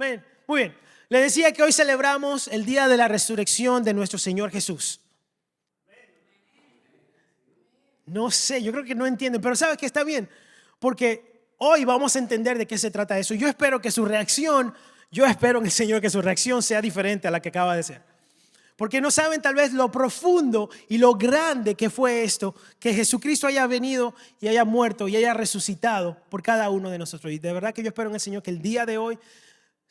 Amén. Muy bien. Le decía que hoy celebramos el día de la resurrección de nuestro Señor Jesús. No sé, yo creo que no entienden, pero ¿sabes qué? Está bien, porque hoy vamos a entender de qué se trata eso. Yo espero en el Señor que su reacción sea diferente a la que acaba de ser. Porque no saben tal vez lo profundo y lo grande que fue esto, que Jesucristo haya venido y haya muerto y haya resucitado por cada uno de nosotros. Y de verdad que yo espero en el Señor que el día de hoy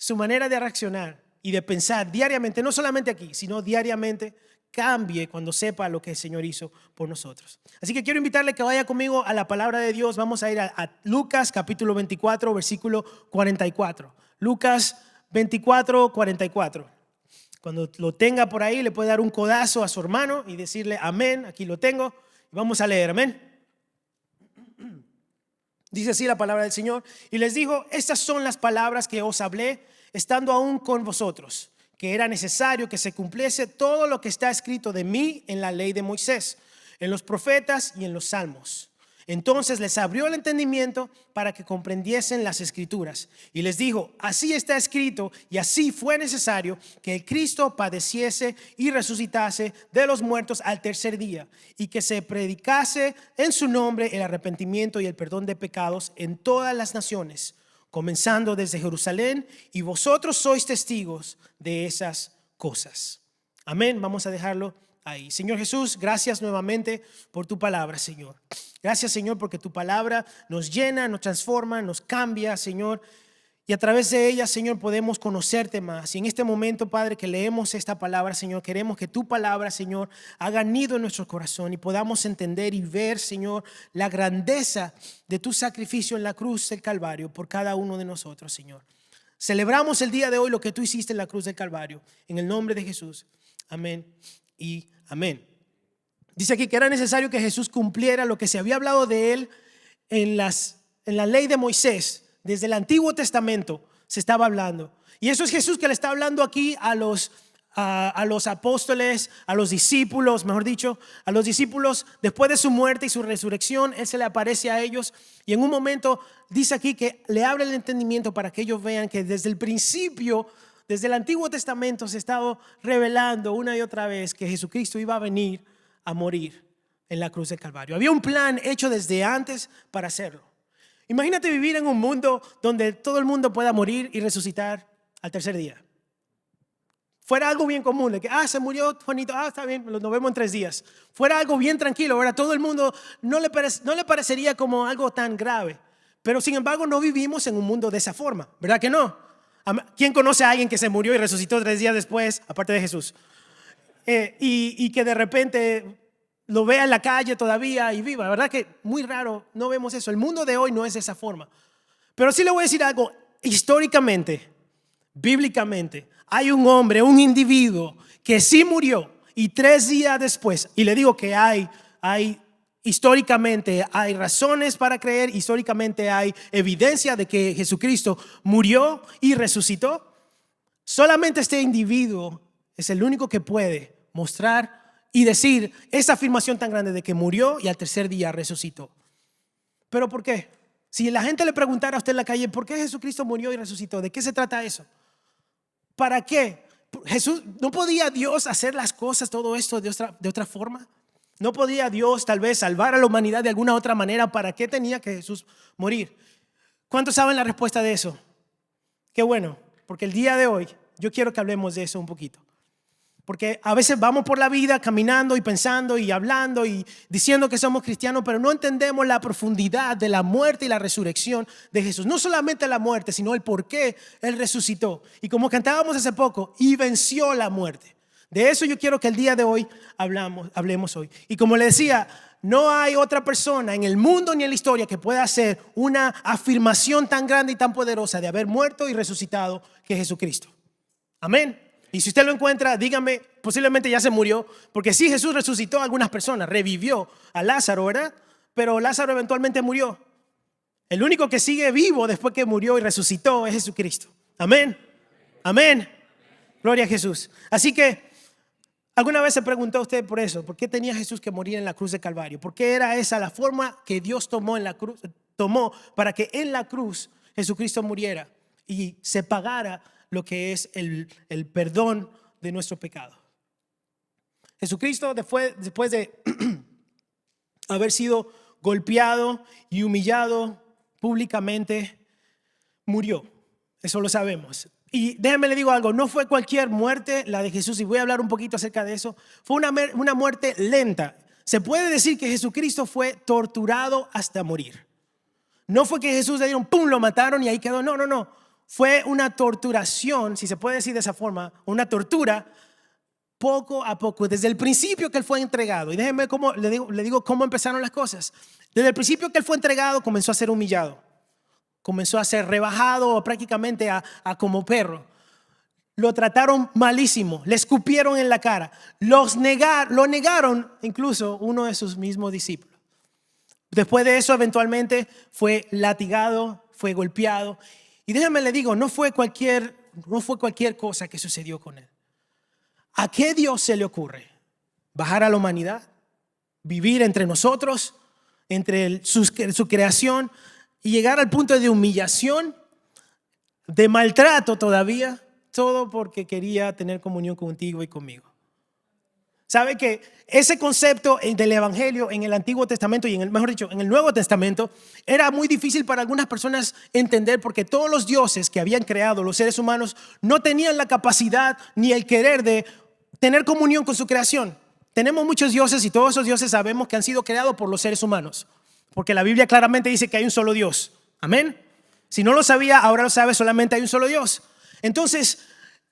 su manera de reaccionar y de pensar diariamente, no solamente aquí, sino diariamente, cambie cuando sepa lo que el Señor hizo por nosotros. Así que quiero invitarle que vaya conmigo a la palabra de Dios. Vamos a ir a Lucas capítulo 24, versículo 44. Lucas 24, 44. Cuando lo tenga por ahí, le puede dar un codazo a su hermano y decirle amén. Aquí lo tengo. Vamos a leer, amén. Dice así la palabra del Señor. Y les dijo: estas son las palabras que os hablé estando aún con vosotros, que era necesario que se cumpliese todo lo que está escrito de mí en la ley de Moisés, en los profetas y en los salmos. Entonces les abrió el entendimiento para que comprendiesen las escrituras. Y les dijo: así está escrito y así fue necesario que el Cristo padeciese y resucitase de los muertos al tercer día, y que se predicase en su nombre el arrepentimiento y el perdón de pecados en todas las naciones, comenzando desde Jerusalén, y vosotros sois testigos de esas cosas. Amén. Vamos a dejarlo ahí. Señor Jesús, gracias nuevamente por tu palabra, Señor. Gracias, Señor, porque tu palabra nos llena, nos transforma, nos cambia, Señor. Y a través de ella, Señor, podemos conocerte más. Y en este momento, Padre, que leemos esta palabra, Señor, queremos que tu palabra, Señor, haga nido en nuestro corazón y podamos entender y ver, Señor, la grandeza de tu sacrificio en la cruz del Calvario por cada uno de nosotros, Señor. Celebramos el día de hoy lo que tú hiciste en la cruz del Calvario. En el nombre de Jesús. Amén y amén. Dice aquí que era necesario que Jesús cumpliera lo que se había hablado de él en la ley de Moisés. Desde el Antiguo Testamento se estaba hablando. Y eso es Jesús que le está hablando aquí a los apóstoles, a los discípulos, mejor dicho, a los discípulos. Después de su muerte y su resurrección, Él se le aparece a ellos. Y en un momento dice aquí que le abre el entendimiento para que ellos vean que desde el principio, desde el Antiguo Testamento, se estaba revelando una y otra vez que Jesucristo iba a venir a morir en la cruz del Calvario. Había un plan hecho desde antes para hacerlo. Imagínate vivir en un mundo donde todo el mundo pueda morir y resucitar al tercer día. Fuera algo bien común, de que se murió Juanito, está bien, nos vemos en 3 días. Fuera algo bien tranquilo, ¿verdad? Todo el mundo no le parecería como algo tan grave. Pero sin embargo no vivimos en un mundo de esa forma, ¿verdad que no? ¿Quién conoce a alguien que se murió y resucitó 3 días después, aparte de Jesús? Y que de repente lo vea en la calle todavía y viva. La verdad que muy raro, no vemos eso. El mundo de hoy no es de esa forma. Pero sí le voy a decir algo. Históricamente, bíblicamente, hay un hombre, un individuo que sí murió y 3 días después, y le digo que históricamente hay razones para creer, históricamente hay evidencia de que Jesucristo murió y resucitó. Solamente este individuo es el único que puede mostrar y decir esa afirmación tan grande de que murió y al tercer día resucitó. ¿Pero por qué? Si la gente le preguntara a usted en la calle, ¿por qué Jesucristo murió y resucitó? ¿De qué se trata eso? ¿Para qué? Jesús, ¿no podía Dios hacer las cosas, todo esto de otra forma? ¿No podía Dios tal vez salvar a la humanidad de alguna otra manera? ¿Para qué tenía que Jesús morir? ¿Cuántos saben la respuesta de eso? Qué bueno, porque el día de hoy yo quiero que hablemos de eso un poquito. Porque a veces vamos por la vida caminando y pensando y hablando y diciendo que somos cristianos, pero no entendemos la profundidad de la muerte y la resurrección de Jesús. No solamente la muerte, sino el por qué Él resucitó. Y como cantábamos hace poco, y venció la muerte. De eso yo quiero que el día de hoy hablemos hoy. Y como le decía, no hay otra persona en el mundo ni en la historia que pueda hacer una afirmación tan grande y tan poderosa de haber muerto y resucitado que Jesucristo. Amén. Y si usted lo encuentra, dígame, posiblemente ya se murió, porque sí, Jesús resucitó a algunas personas, revivió a Lázaro, ¿verdad? Pero Lázaro eventualmente murió. El único que sigue vivo después que murió y resucitó es Jesucristo. Amén. Amén. Gloria a Jesús. Así que, ¿alguna vez se preguntó usted por eso? ¿Por qué tenía Jesús que morir en la cruz de Calvario? ¿Por qué era esa la forma que Dios tomó para que en la cruz Jesucristo muriera y se pagara lo que es el perdón de nuestro pecado. Jesucristo, después de haber sido golpeado y humillado públicamente, murió. Eso lo sabemos. Y déjenme le digo algo, no fue cualquier muerte la de Jesús, y voy a hablar un poquito acerca de eso. Fue una muerte lenta. Se puede decir que Jesucristo fue torturado hasta morir. No fue que Jesús le dieron, pum, lo mataron y ahí quedó. No. Fue una torturación, si se puede decir de esa forma, una tortura poco a poco, desde el principio que él fue entregado. Y déjenme le digo cómo empezaron las cosas. Desde el principio que él fue entregado, comenzó a ser humillado. Comenzó a ser rebajado prácticamente a como perro. Lo trataron malísimo, le escupieron en la cara. Lo negaron incluso uno de sus mismos discípulos. Después de eso, eventualmente fue latigado, fue golpeado. Y déjenme le digo, no fue cualquier cosa que sucedió con él. ¿A qué Dios se le ocurre? ¿Bajar a la humanidad? ¿Vivir entre nosotros? ¿Entre su creación? Y llegar al punto de humillación, de maltrato todavía, todo porque quería tener comunión contigo y conmigo. ¿Sabe que ese concepto del evangelio en el Antiguo Testamento y mejor dicho, en el Nuevo Testamento era muy difícil para algunas personas entender, porque todos los dioses que habían creado los seres humanos no tenían la capacidad ni el querer de tener comunión con su creación? Tenemos muchos dioses y todos esos dioses sabemos que han sido creados por los seres humanos, porque la Biblia claramente dice que hay un solo Dios. Amén. Si no lo sabía, ahora lo sabe, solamente hay un solo Dios. Entonces,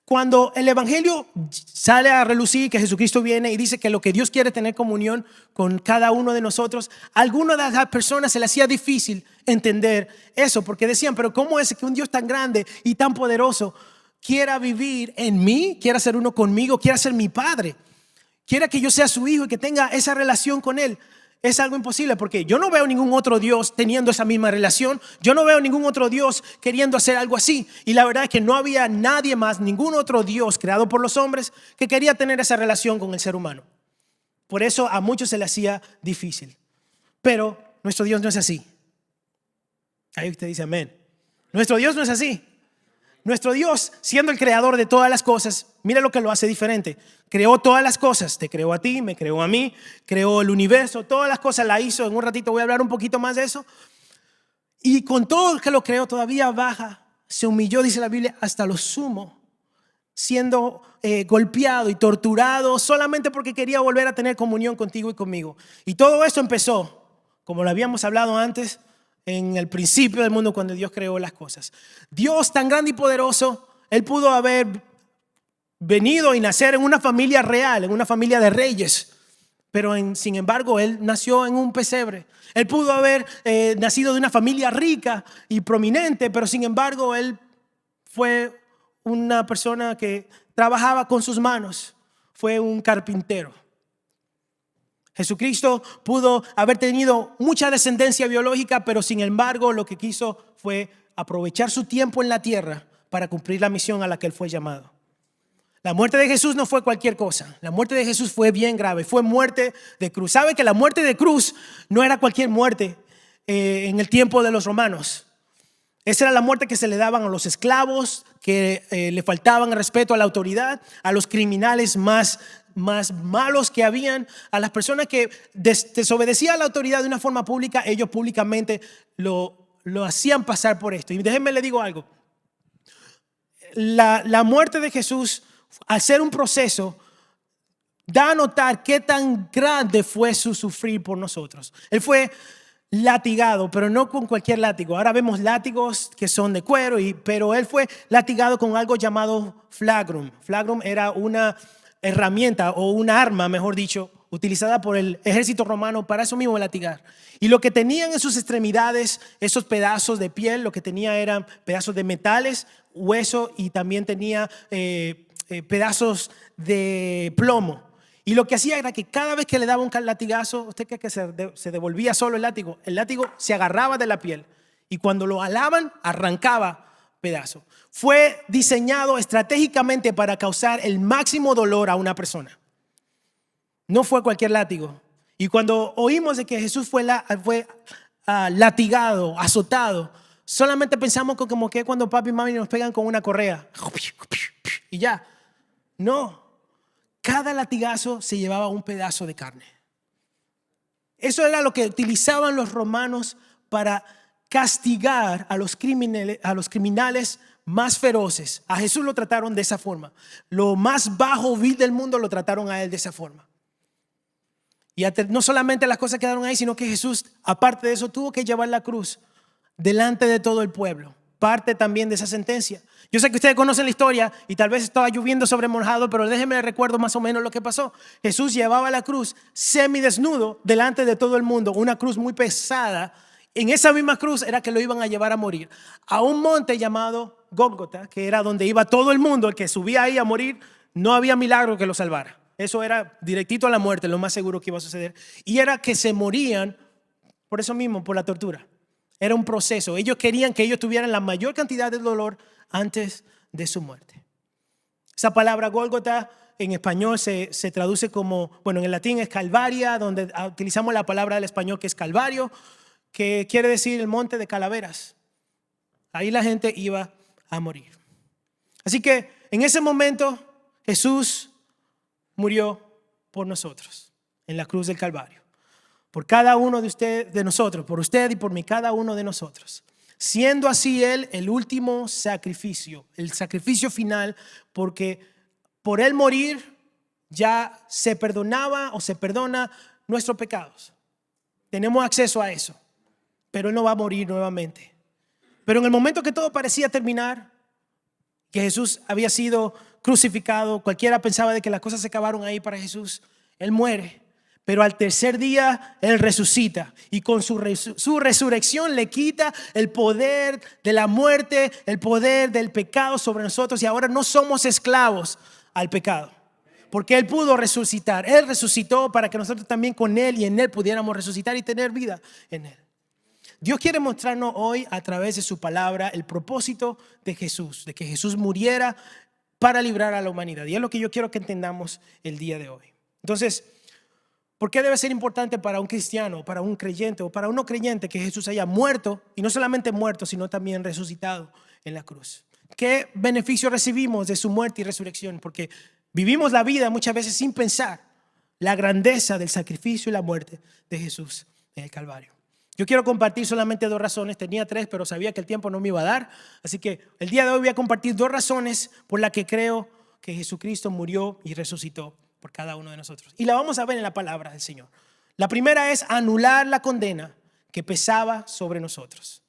cuando el evangelio sale a relucir, que Jesucristo viene y dice que lo que Dios quiere es tener comunión con cada uno de nosotros, a algunas de las personas se les hacía difícil entender eso, porque decían, pero ¿cómo es que un Dios tan grande y tan poderoso quiera vivir en mí, quiera ser uno conmigo, quiera ser mi padre, quiera que yo sea su hijo y que tenga esa relación con él? Es algo imposible, porque yo no veo ningún otro Dios teniendo esa misma relación. Yo no veo ningún otro Dios queriendo hacer algo así. Y la verdad es que no había nadie más, ningún otro Dios creado por los hombres que quería tener esa relación con el ser humano. Por eso a muchos se les hacía difícil. Pero nuestro Dios no es así. Ahí usted dice amén. Nuestro Dios no es así. Nuestro Dios, siendo el creador de todas las cosas, mira lo que lo hace diferente. Creó todas las cosas, te creó a ti, me creó a mí, creó el universo, todas las cosas la hizo. En un ratito voy a hablar un poquito más de eso. Y con todo el que lo creó todavía baja, se humilló, dice la Biblia, hasta lo sumo, siendo golpeado y torturado solamente porque quería volver a tener comunión contigo y conmigo. Y todo esto empezó, como lo habíamos hablado antes, en el principio del mundo, cuando Dios creó las cosas. Dios tan grande y poderoso, Él pudo haber venido y nacer en una familia real, en una familia de reyes, pero sin embargo Él nació en un pesebre. Él pudo haber nacido de una familia rica y prominente, pero sin embargo Él fue una persona que trabajaba con sus manos, fue un carpintero. Jesucristo pudo haber tenido mucha descendencia biológica, pero sin embargo lo que quiso fue aprovechar su tiempo en la tierra para cumplir la misión a la que Él fue llamado. La muerte de Jesús no fue cualquier cosa. La muerte de Jesús fue bien grave, fue muerte de cruz. ¿Sabe que la muerte de cruz no era cualquier muerte en el tiempo de los romanos? Esa era la muerte que se le daban a los esclavos, que le faltaban el respeto a la autoridad, a los criminales más malos que habían, a las personas que desobedecían a la autoridad de una forma pública. Ellos públicamente lo hacían pasar por esto. Y déjenme le digo algo. La muerte de Jesús, al ser un proceso, da a notar qué tan grande fue su sufrir por nosotros. Él fue latigado, pero no con cualquier látigo. Ahora vemos látigos que son de cuero, pero Él fue latigado con algo llamado flagrum. Flagrum era una herramienta o una arma, mejor dicho, utilizada por el ejército romano para eso mismo, latigar. Y lo que tenían en sus extremidades, esos pedazos de piel, lo que tenía eran pedazos de metales, hueso, y también tenía pedazos de plomo. Y lo que hacía era que cada vez que le daba un latigazo, ¿usted cree que se devolvía solo el látigo? El látigo se agarraba de la piel y cuando lo alaban, arrancaba pedazos. Fue diseñado estratégicamente para causar el máximo dolor a una persona. No fue cualquier látigo. Y cuando oímos de que Jesús fue latigado, azotado, solamente pensamos que como que cuando papi y mami nos pegan con una correa y ya. No, cada latigazo se llevaba un pedazo de carne. Eso era lo que utilizaban los romanos para castigar a los criminales más feroces. A Jesús lo trataron de esa forma. Lo más bajo, vil del mundo lo trataron a él de esa forma. Y no solamente las cosas quedaron ahí, sino que Jesús, aparte de eso, tuvo que llevar la cruz delante de todo el pueblo. Parte también de esa sentencia. Yo sé que ustedes conocen la historia y tal vez estaba lloviendo sobre mojado, pero déjenme recuerdo más o menos lo que pasó. Jesús llevaba la cruz semidesnudo delante de todo el mundo, una cruz muy pesada. En esa misma cruz era que lo iban a llevar a morir a un monte llamado Gólgota, que era donde iba todo el mundo. El que subía ahí a morir, no había milagro que lo salvara. Eso era directito a la muerte, lo más seguro que iba a suceder. Y era que se morían por eso mismo, por la tortura. Era un proceso. Ellos querían que ellos tuvieran la mayor cantidad de dolor antes de su muerte. Esa palabra Gólgota en español se traduce como, bueno, en el latín es Calvaria, donde utilizamos la palabra del español que es Calvario, que quiere decir el monte de calaveras. Ahí la gente iba a morir. Así que en ese momento Jesús murió por nosotros en la cruz del Calvario. Por cada uno de nosotros, por usted y por mí, cada uno de nosotros. Siendo así Él el último sacrificio, el sacrificio final, porque por Él morir ya se perdonaba o se perdona nuestros pecados. Tenemos acceso a eso, pero Él no va a morir nuevamente. Pero en el momento que todo parecía terminar, que Jesús había sido crucificado, cualquiera pensaba de que las cosas se acabaron ahí para Jesús. Él muere, pero al tercer día Él resucita y con su resurrección le quita el poder de la muerte, el poder del pecado sobre nosotros, y ahora no somos esclavos al pecado, porque Él pudo resucitar. Él resucitó para que nosotros también con Él y en Él pudiéramos resucitar y tener vida en Él. Dios quiere mostrarnos hoy a través de su palabra el propósito de Jesús, de que Jesús muriera para librar a la humanidad. Y es lo que yo quiero que entendamos el día de hoy. Entonces, ¿por qué debe ser importante para un cristiano, para un creyente o para un no creyente que Jesús haya muerto, y no solamente muerto, sino también resucitado en la cruz? ¿Qué beneficio recibimos de su muerte y resurrección? Porque vivimos la vida muchas veces sin pensar la grandeza del sacrificio y la muerte de Jesús en el Calvario. Yo quiero compartir solamente 2 razones. Tenía 3, pero sabía que el tiempo no me iba a dar. Así que el día de hoy voy a compartir 2 razones por las que creo que Jesucristo murió y resucitó por cada uno de nosotros. Y la vamos a ver en la palabra del Señor. La primera es anular la condena que pesaba sobre nosotros.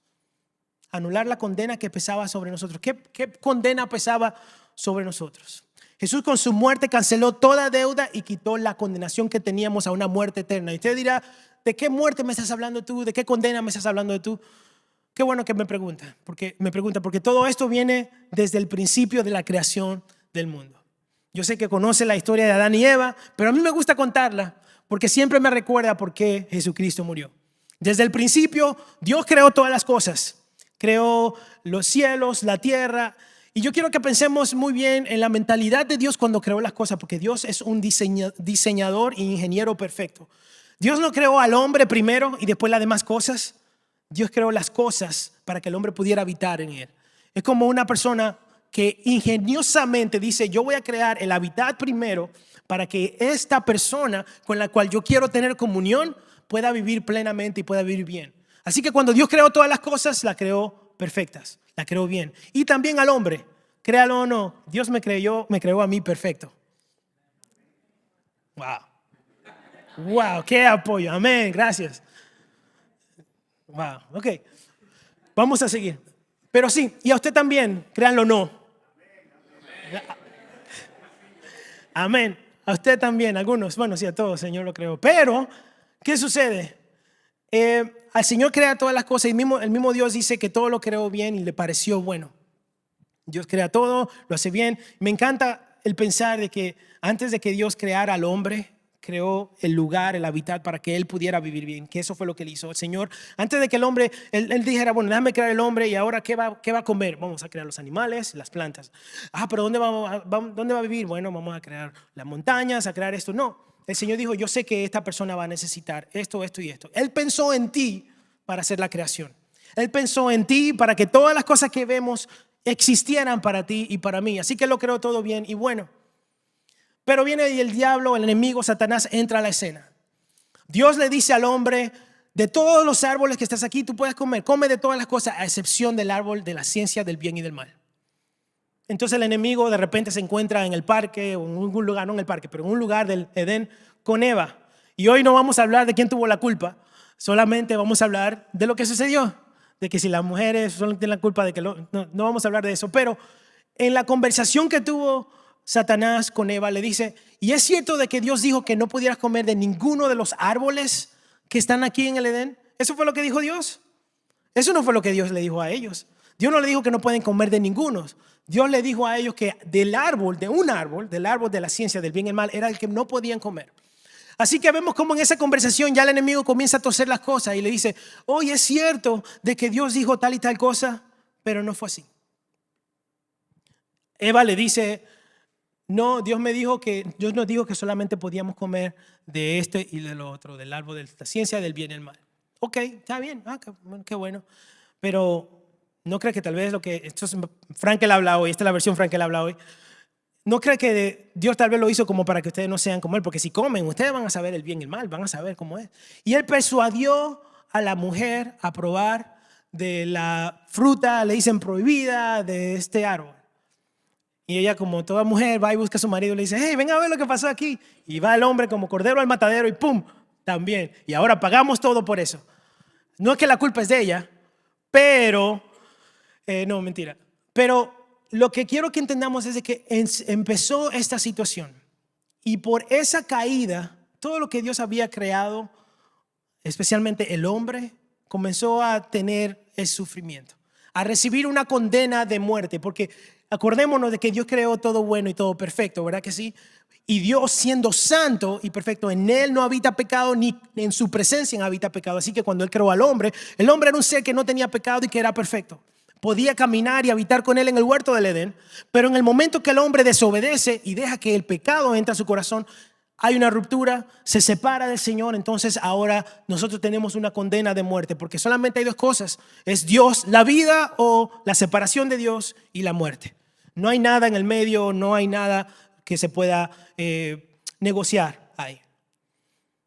Anular la condena que pesaba sobre nosotros. ¿Qué condena pesaba sobre nosotros? Jesús con su muerte canceló toda deuda y quitó la condenación que teníamos a una muerte eterna. Y usted dirá, ¿de qué muerte me estás hablando tú? ¿De qué condena me estás hablando tú? Qué bueno que me pregunta, porque todo esto viene desde el principio de la creación del mundo. Yo sé que conoce la historia de Adán y Eva, pero a mí me gusta contarla porque siempre me recuerda por qué Jesucristo murió. Desde el principio, Dios creó todas las cosas. Creó los cielos, la tierra. Y yo quiero que pensemos muy bien en la mentalidad de Dios cuando creó las cosas, porque Dios es un diseñador e ingeniero perfecto. Dios no creó al hombre primero y después las demás cosas. Dios creó las cosas para que el hombre pudiera habitar en él. Es como una persona que ingeniosamente dice, yo voy a crear el hábitat primero para que esta persona con la cual yo quiero tener comunión pueda vivir plenamente y pueda vivir bien. Así que cuando Dios creó todas las cosas, las creó perfectas, las creó bien. Y también al hombre, créalo o no, Dios me creó a mí perfecto. Wow, qué apoyo, amén, gracias. Wow, ok, vamos a seguir. Pero sí, y a usted también, créanlo o no. Amén, a usted también, algunos, bueno, sí, a todos, Señor lo creó. Pero, ¿qué sucede? Al Señor crea todas las cosas y el mismo Dios dice que todo lo creó bien y le pareció bueno. Dios crea todo, lo hace bien. Me encanta el pensar de que antes de que Dios creara al hombre, creó el lugar, el hábitat para que él pudiera vivir bien, que eso fue lo que él hizo. El Señor, antes de que el hombre, él dijera, bueno, déjame crear el hombre y ahora ¿qué va a comer? Vamos a crear los animales, las plantas. Pero ¿dónde va a vivir? Bueno, vamos a crear las montañas, a crear esto. No, el Señor dijo, yo sé que esta persona va a necesitar esto y esto. Él pensó en ti para hacer la creación. Él pensó en ti para que todas las cosas que vemos existieran para ti y para mí. Así que lo creó todo bien y bueno. Pero viene el diablo, el enemigo, Satanás, entra a la escena. Dios le dice al hombre: de todos los árboles que estás aquí, tú puedes comer. Come de todas las cosas, a excepción del árbol de la ciencia del bien y del mal. Entonces el enemigo de repente se encuentra en el parque, o en un lugar, no en el parque, pero en un lugar del Edén con Eva. Y hoy no vamos a hablar de quién tuvo la culpa, solamente vamos a hablar de lo que sucedió. De que si las mujeres solo tienen la culpa de que no vamos a hablar de eso. Pero en la conversación que tuvo Satanás con Eva, le dice: ¿y es cierto de que Dios dijo que no pudieras comer de ninguno de los árboles que están aquí en el Edén? ¿Eso fue lo que dijo Dios? Eso no fue lo que Dios le dijo a ellos. Dios no le dijo que no pueden comer de ninguno. Dios le dijo a ellos que del árbol de la ciencia del bien y el mal, era el que no podían comer. Así que vemos cómo en esa conversación ya el enemigo comienza a torcer las cosas y le dice: oye, es cierto de que Dios dijo tal y tal cosa, pero no fue así. Eva le dice: no, Dios nos dijo que solamente podíamos comer de este y de lo otro, del árbol de la ciencia del bien y el mal. Ok, está bien, qué bueno. Pero no cree que tal vez esto es Frankel habla hoy, esta es la versión Frankel habla hoy. No cree que Dios tal vez lo hizo como para que ustedes no sean como Él, porque si comen, ustedes van a saber el bien y el mal, van a saber cómo es. Y Él persuadió a la mujer a probar de la fruta, le dicen prohibida, de este árbol. Y ella, como toda mujer, va y busca a su marido y le dice: hey, ven a ver lo que pasó aquí. Y va el hombre como cordero al matadero y ¡pum! También. Y ahora pagamos todo por eso. No es que la culpa es de ella, pero, no, mentira. Pero lo que quiero que entendamos es de que empezó esta situación. Y por esa caída, todo lo que Dios había creado, especialmente el hombre, comenzó a tener el sufrimiento, a recibir una condena de muerte, porque acordémonos de que Dios creó todo bueno y todo perfecto, ¿verdad que sí? Y Dios, siendo santo y perfecto, en Él no habita pecado, ni en su presencia habita pecado. Así que cuando Él creó al hombre, el hombre era un ser que no tenía pecado y que era perfecto. Podía caminar y habitar con Él en el huerto del Edén, pero en el momento que el hombre desobedece y deja que el pecado entre a su corazón, hay una ruptura, se separa del Señor. Entonces ahora nosotros tenemos una condena de muerte, porque solamente hay dos cosas: es Dios, la vida, o la separación de Dios y la muerte. No hay nada en el medio, no hay nada que se pueda negociar ahí.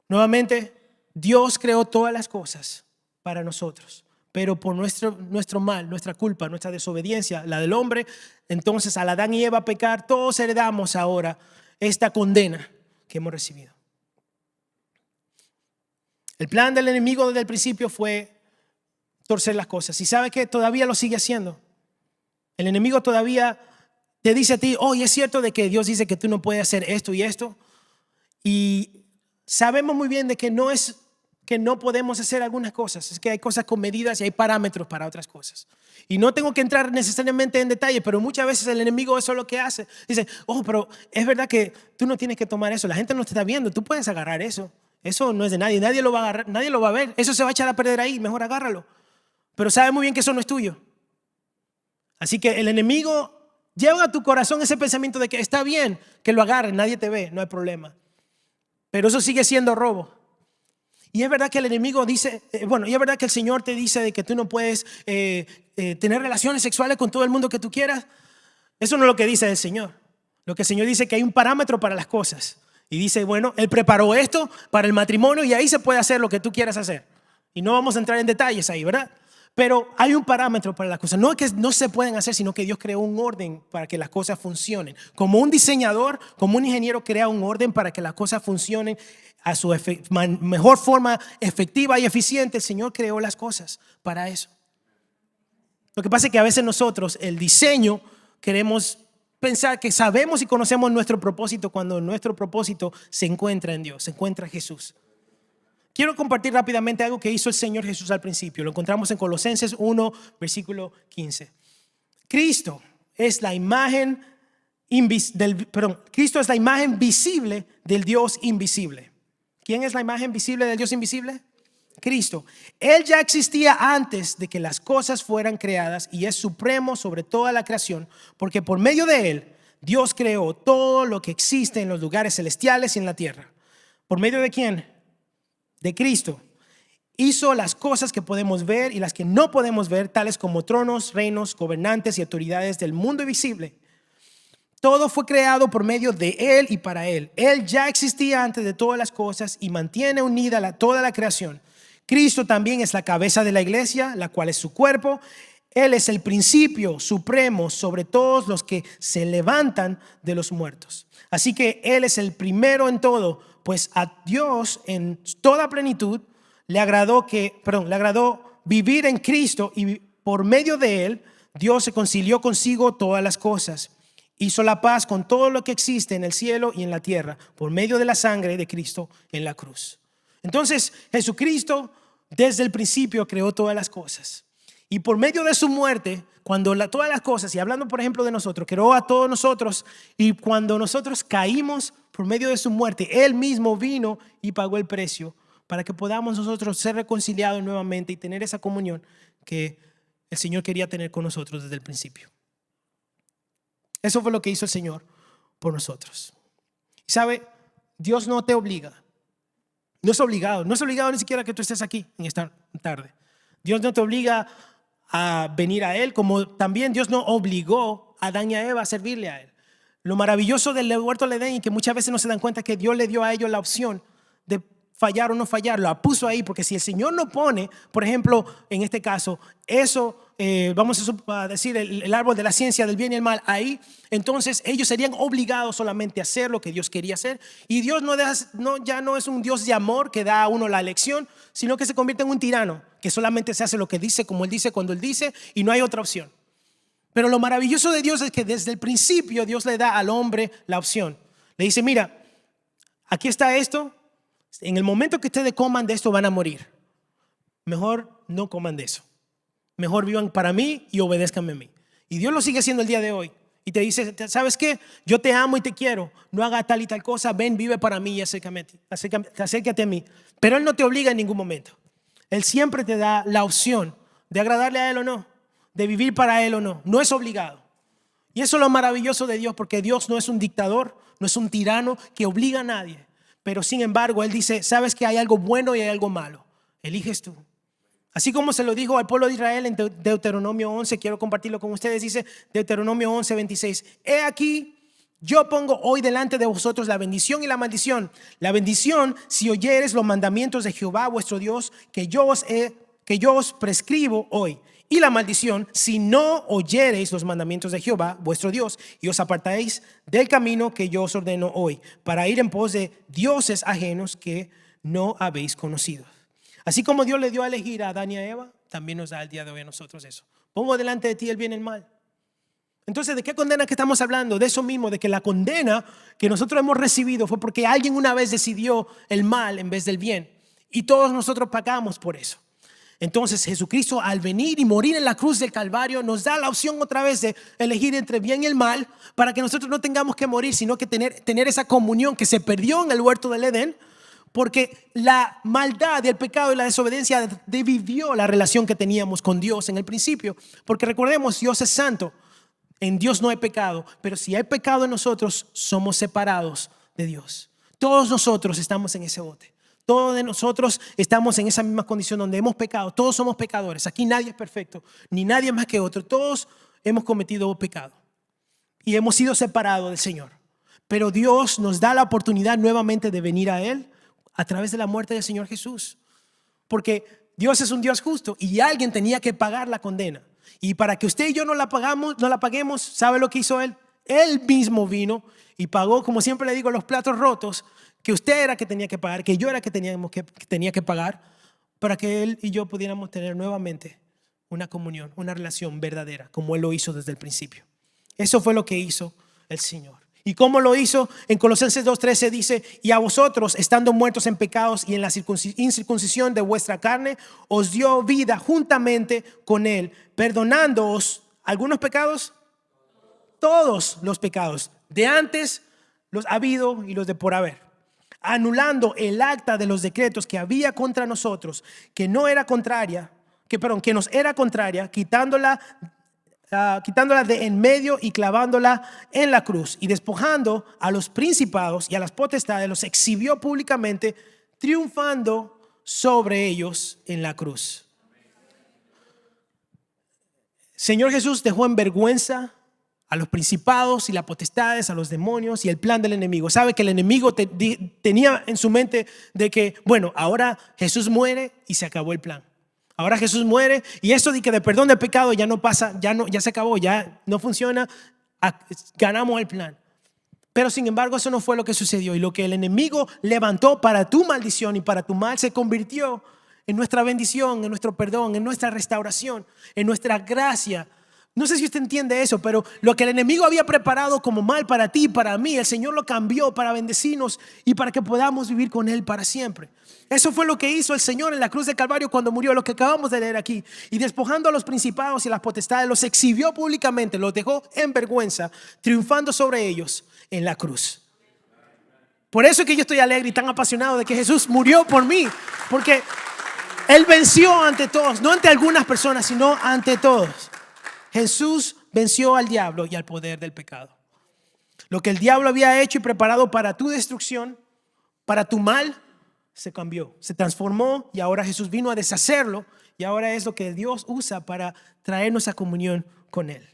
Nuevamente, Dios creó todas las cosas para nosotros, pero por nuestro mal, nuestra culpa, nuestra desobediencia, la del hombre, entonces al Adán y Eva pecar, todos heredamos ahora esta condena que hemos recibido. El plan del enemigo desde el principio fue torcer las cosas. Y sabe que todavía lo sigue haciendo. El enemigo todavía te dice a ti: oye, es cierto de que Dios dice que tú no puedes hacer esto y esto. Y sabemos muy bien de que no es que no podemos hacer algunas cosas, es que hay cosas con medidas y hay parámetros para otras cosas. Y no tengo que entrar necesariamente en detalle, pero muchas veces el enemigo eso es lo que hace. Dice: oh, pero es verdad que tú no tienes que tomar eso, la gente no te está viendo, tú puedes agarrar eso. Eso no es de nadie, nadie lo va a agarrar, nadie lo va a ver, eso se va a echar a perder ahí, mejor agárralo. Pero sabe muy bien que eso no es tuyo. Así que el enemigo lleva a tu corazón ese pensamiento de que está bien que lo agarres, nadie te ve, no hay problema. Pero eso sigue siendo robo. Y es verdad que el enemigo dice, y es verdad que el Señor te dice de que tú no puedes tener relaciones sexuales con todo el mundo que tú quieras. Eso no es lo que dice el Señor. Lo que el Señor dice es que hay un parámetro para las cosas. Y dice, bueno, Él preparó esto para el matrimonio y ahí se puede hacer lo que tú quieras hacer. Y no vamos a entrar en detalles ahí, ¿verdad? Pero hay un parámetro para las cosas. No es que no se pueden hacer, sino que Dios creó un orden para que las cosas funcionen. Como un diseñador, como un ingeniero crea un orden para que las cosas funcionen a su mejor forma efectiva y eficiente, el Señor creó las cosas para eso. Lo que pasa es que a veces nosotros, el diseño, queremos pensar que sabemos y conocemos nuestro propósito cuando nuestro propósito se encuentra en Dios, se encuentra en Jesús. Quiero compartir rápidamente algo que hizo el Señor Jesús al principio. Lo encontramos en Colosenses 1, versículo 15. Cristo es la imagen Cristo es la imagen visible del Dios invisible. ¿Quién es la imagen visible del Dios invisible? Cristo. Él ya existía antes de que las cosas fueran creadas y es supremo sobre toda la creación, porque por medio de Él Dios creó todo lo que existe en los lugares celestiales y en la tierra. ¿Por medio de quién? De Cristo. hizo las cosas que podemos ver y las que no podemos ver, tales como tronos, reinos, gobernantes y autoridades del mundo visible. Todo fue creado por medio de Él y para Él. Él ya existía antes de todas las cosas y mantiene unida toda la creación. Cristo también es la cabeza de la iglesia, la cual es su cuerpo. Él es el principio supremo sobre todos los que se levantan de los muertos. Así que Él es el primero en todo, pues a Dios en toda plenitud le agradó vivir en Cristo, y por medio de Él Dios se concilió consigo todas las cosas. Hizo la paz con todo lo que existe en el cielo y en la tierra por medio de la sangre de Cristo en la cruz. Entonces Jesucristo desde el principio creó todas las cosas, y por medio de su muerte, cuando todas las cosas, y hablando por ejemplo de nosotros, creó a todos nosotros, y cuando nosotros caímos por medio de su muerte, Él mismo vino y pagó el precio para que podamos nosotros ser reconciliados nuevamente y tener esa comunión que el Señor quería tener con nosotros desde el principio. Eso fue lo que hizo el Señor por nosotros. Y sabe, Dios no te obliga. No es obligado ni siquiera que tú estés aquí en esta tarde. Dios no te obliga a venir a Él, como también Dios no obligó a Adán y a Eva a servirle a Él. Lo maravilloso del huerto del Edén, y que muchas veces no se dan cuenta, que Dios le dio a ellos la opción de fallar o no fallar. Lo puso ahí porque si el Señor no pone, por ejemplo, en este caso, eso, vamos a decir el árbol de la ciencia del bien y el mal ahí, entonces ellos serían obligados solamente a hacer lo que Dios quería hacer. Y Dios ya no es un Dios de amor que da a uno la elección, sino que se convierte en un tirano que solamente se hace lo que dice, como Él dice, cuando Él dice, y no hay otra opción. Pero lo maravilloso de Dios es que desde el principio Dios le da al hombre la opción. Le dice: mira, aquí está esto. En el momento que ustedes coman de esto van a morir. Mejor no coman de eso. Mejor vivan para mí y obedézcanme a mí. Y Dios lo sigue haciendo el día de hoy. Y te dice: ¿sabes qué? Yo te amo y te quiero. No haga tal y tal cosa. Ven, vive para mí y acércate a mí. Pero Él no te obliga en ningún momento. Él siempre te da la opción de agradarle a Él o no, de vivir para Él o no. No es obligado. Y eso es lo maravilloso de Dios, porque Dios no es un dictador, no es un tirano que obliga a nadie. Pero sin embargo, Él dice: sabes que hay algo bueno y hay algo malo. Eliges tú. Así como se lo dijo al pueblo de Israel en Deuteronomio 11, quiero compartirlo con ustedes. Dice Deuteronomio 11, 26. He aquí, yo pongo hoy delante de vosotros la bendición y la maldición. La bendición, si oyeres los mandamientos de Jehová vuestro Dios, que yo os prescribo hoy. Y la maldición, si no oyereis los mandamientos de Jehová vuestro Dios y os apartáis del camino que yo os ordeno hoy, para ir en pos de dioses ajenos que no habéis conocido. Así como Dios le dio a elegir a Adán y a Eva, también nos da el día de hoy a nosotros eso. Pongo delante de ti el bien y el mal. Entonces, ¿de qué condena que estamos hablando? De eso mismo, de que la condena que nosotros hemos recibido fue porque alguien una vez decidió el mal en vez del bien, y todos nosotros pagamos por eso. Entonces Jesucristo, al venir y morir en la cruz del Calvario, nos da la opción otra vez de elegir entre bien y el mal, para que nosotros no tengamos que morir, sino que tener esa comunión que se perdió en el huerto del Edén, porque la maldad y el pecado y la desobediencia dividió la relación que teníamos con Dios en el principio. Porque recordemos, Dios es santo, en Dios no hay pecado, pero si hay pecado en nosotros, somos separados de Dios. Todos nosotros estamos en ese bote. Todos de nosotros estamos en esa misma condición donde hemos pecado. Todos somos pecadores. Aquí nadie es perfecto, ni nadie más que otro. Todos hemos cometido pecado y hemos sido separados del Señor. Pero Dios nos da la oportunidad nuevamente de venir a Él a través de la muerte del Señor Jesús. Porque Dios es un Dios justo y alguien tenía que pagar la condena. Y para que usted y yo no la paguemos, ¿sabe lo que hizo Él? Él mismo vino y pagó, como siempre le digo, los platos rotos que usted era que tenía que pagar, que yo era que tenía que pagar, para que Él y yo pudiéramos tener nuevamente una comunión, una relación verdadera, como Él lo hizo desde el principio. Eso fue lo que hizo el Señor. ¿Y cómo lo hizo? En Colosenses 2:13 dice: y a vosotros, estando muertos en pecados y en la incircuncisión de vuestra carne, os dio vida juntamente con Él, perdonándoos algunos pecados, todos los pecados, de antes, los habido y los de por haber, anulando el acta de los decretos que había contra nosotros, que nos era contraria, quitándola de en medio y clavándola en la cruz, y despojando a los principados y a las potestades, los exhibió públicamente, triunfando sobre ellos en la cruz. Señor Jesús dejó en vergüenza a los principados y las potestades, a los demonios y el plan del enemigo. Sabe que el enemigo tenía en su mente de que, bueno, ahora Jesús muere y se acabó el plan. Ahora Jesús muere y eso de que de perdón de pecado ya no pasa, ya se acabó, ya no funciona, ganamos el plan. Pero sin embargo eso no fue lo que sucedió, y lo que el enemigo levantó para tu maldición y para tu mal se convirtió en nuestra bendición, en nuestro perdón, en nuestra restauración, en nuestra gracia. No sé si usted entiende eso, pero lo que el enemigo había preparado como mal para ti y para mí, el Señor lo cambió para bendecirnos y para que podamos vivir con Él para siempre. Eso fue lo que hizo el Señor en la cruz de Calvario cuando murió, lo que acabamos de leer aquí. Y despojando a los principados y las potestades, los exhibió públicamente, los dejó en vergüenza, triunfando sobre ellos en la cruz. Por eso es que yo estoy alegre y tan apasionado de que Jesús murió por mí, porque Él venció ante todos, no ante algunas personas, sino ante todos. Jesús venció al diablo y al poder del pecado. Lo que el diablo había hecho y preparado para tu destrucción, para tu mal, se cambió, se transformó, y ahora Jesús vino a deshacerlo, y ahora es lo que Dios usa para traernos a comunión con Él.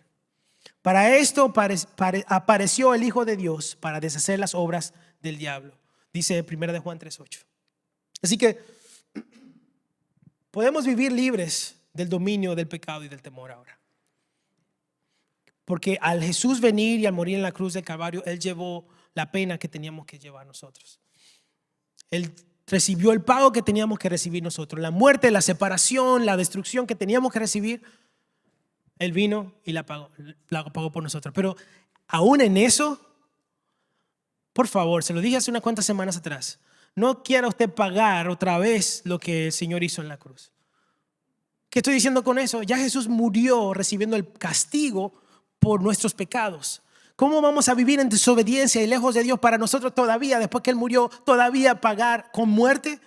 Para esto apareció el Hijo de Dios, para deshacer las obras del diablo, dice 1 de Juan 3:8. Así que podemos vivir libres del dominio del pecado y del temor ahora. Porque al Jesús venir y al morir en la cruz del Calvario, Él llevó la pena que teníamos que llevar nosotros. Él recibió el pago que teníamos que recibir nosotros. La muerte, la separación, la destrucción que teníamos que recibir, Él vino y la pagó por nosotros. Pero aún en eso, por favor, se lo dije hace unas cuantas semanas atrás, no quiera usted pagar otra vez lo que el Señor hizo en la cruz. ¿Qué estoy diciendo con eso? Ya Jesús murió recibiendo el castigo por nuestros pecados. ¿Cómo vamos a vivir en desobediencia y lejos de Dios para nosotros todavía, después que Él murió, todavía pagar con muerte?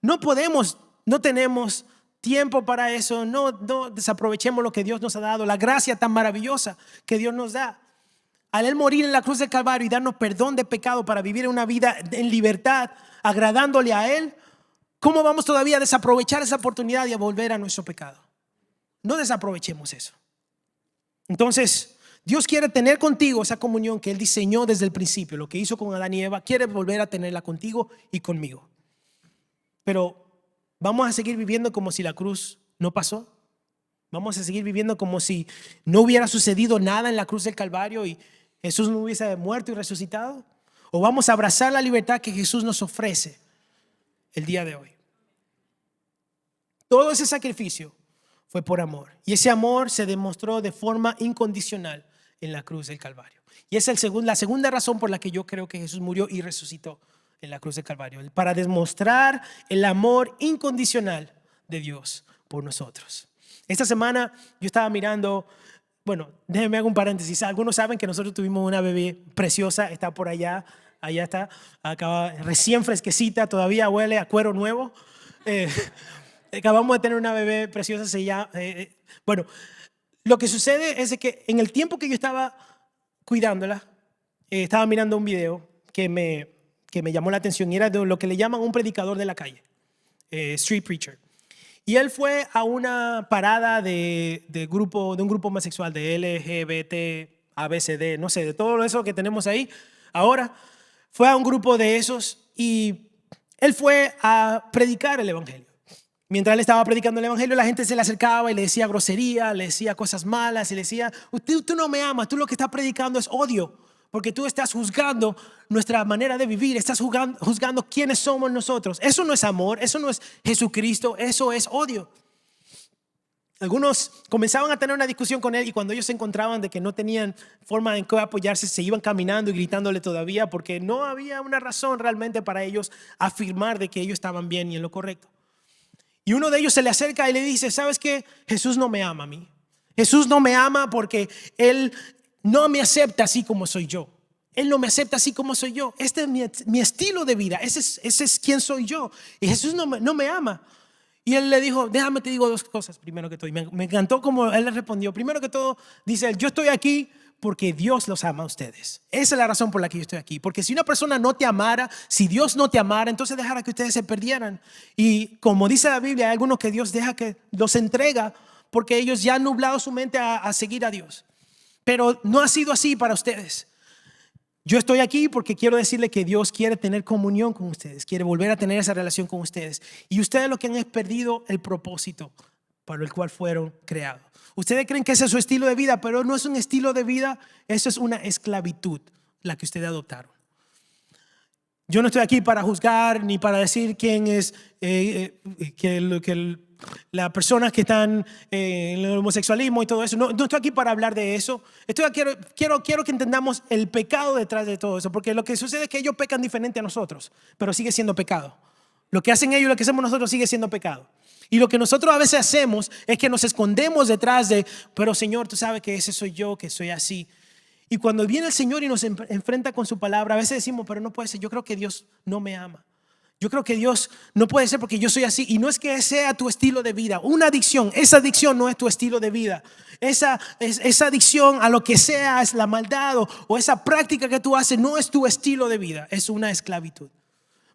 No podemos, no tenemos tiempo para eso. No desaprovechemos lo que Dios nos ha dado, la gracia tan maravillosa que Dios nos da. Al Él morir en la cruz del Calvario y darnos perdón de pecado para vivir una vida en libertad, agradándole a Él, ¿cómo vamos todavía a desaprovechar esa oportunidad y a volver a nuestro pecado? No desaprovechemos eso. Entonces, Dios quiere tener contigo esa comunión que Él diseñó desde el principio. Lo que hizo con Adán y Eva, quiere volver a tenerla contigo y conmigo. Pero ¿vamos a seguir viviendo como si la cruz no pasó? ¿Vamos a seguir viviendo como si no hubiera sucedido nada en la cruz del Calvario y Jesús no hubiese muerto y resucitado? ¿O vamos a abrazar la libertad que Jesús nos ofrece el día de hoy? Todo ese sacrificio fue por amor, y ese amor se demostró de forma incondicional en la cruz del Calvario. Y esa es la segunda razón por la que yo creo que Jesús murió y resucitó en la cruz del Calvario, para demostrar el amor incondicional de Dios por nosotros. Esta semana yo estaba mirando, bueno, déjenme hacer un paréntesis. Algunos saben que nosotros tuvimos una bebé preciosa, está por allá está, acaba recién fresquecita, todavía huele a cuero nuevo. Acabamos de tener una bebé preciosa, bueno, lo que sucede es que en el tiempo que yo estaba cuidándola, estaba mirando un video que me llamó la atención, y era de lo que le llaman un predicador de la calle, street preacher. Y él fue a una parada de un grupo homosexual, de LGBT, ABCD, no sé, de todo eso que tenemos ahí. Ahora fue a un grupo de esos y él fue a predicar el evangelio. Mientras él estaba predicando el evangelio, la gente se le acercaba y le decía grosería, le decía cosas malas y le decía: tú no me amas, tú lo que estás predicando es odio, porque tú estás juzgando nuestra manera de vivir, estás juzgando quiénes somos nosotros. Eso no es amor, eso no es Jesucristo, eso es odio. Algunos comenzaban a tener una discusión con él, y cuando ellos se encontraban de que no tenían forma en que apoyarse, se iban caminando y gritándole todavía, porque no había una razón realmente para ellos afirmar de que ellos estaban bien y en lo correcto. Y uno de ellos se le acerca y le dice: ¿sabes qué? Jesús no me ama a mí. Jesús no me ama porque Él no me acepta así como soy yo. Él no me acepta así como soy yo. Este es mi estilo de vida. Ese es quien soy yo. Y Jesús no me ama. Y él le dijo: déjame te digo dos cosas. Primero que todo, y me encantó como él le respondió. Primero que todo, dice él: yo estoy aquí porque Dios los ama a ustedes. Esa es la razón por la que yo estoy aquí. Porque si una persona no te amara, si Dios no te amara, entonces dejara que ustedes se perdieran. Y como dice la Biblia, hay algunos que Dios deja que los entrega porque ellos ya han nublado su mente a seguir a Dios. Pero no ha sido así para ustedes. Yo estoy aquí porque quiero decirle que Dios quiere tener comunión con ustedes, quiere volver a tener esa relación con ustedes. Y ustedes lo que han es perdido el propósito para el cual fueron creados. Ustedes creen que ese es su estilo de vida, pero no es un estilo de vida, eso es una esclavitud la que ustedes adoptaron. Yo no estoy aquí para juzgar ni para decir quién es las personas que están en el homosexualismo y todo eso. No estoy aquí para hablar de eso. Quiero que entendamos el pecado detrás de todo eso, porque lo que sucede es que ellos pecan diferente a nosotros, pero sigue siendo pecado. Lo que hacen ellos y lo que hacemos nosotros sigue siendo pecado. Y lo que nosotros a veces hacemos es que nos escondemos detrás de, pero Señor, tú sabes que ese soy yo, que soy así. Y cuando viene el Señor y nos enfrenta con su palabra, a veces decimos, pero no puede ser, yo creo que Dios no me ama. Yo creo que Dios no puede ser porque yo soy así. Y no es que sea tu estilo de vida. Una adicción, esa adicción no es tu estilo de vida. Esa adicción a lo que sea, es la maldad o esa práctica que tú haces, no es tu estilo de vida, es una esclavitud.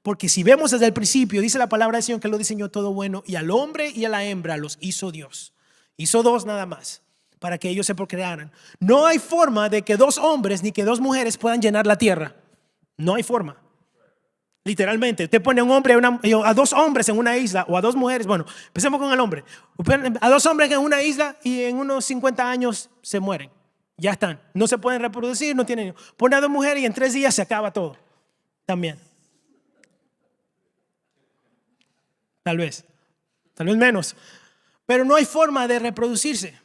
Porque si vemos desde el principio, dice la palabra del Señor que lo diseñó todo bueno, y al hombre y a la hembra los hizo Dios. Hizo dos nada más, para que ellos se procrearan. No hay forma de que dos hombres ni que dos mujeres puedan llenar la tierra. No hay forma. Literalmente, usted pone a un hombre, a dos hombres en una isla, o a dos mujeres. Bueno, empecemos con el hombre. A dos hombres en una isla y en unos 50 años se mueren. Ya están. No se pueden reproducir, no tienen. Pone a dos mujeres y en 3 días se acaba todo. También. Tal vez menos, pero no hay forma de reproducirse.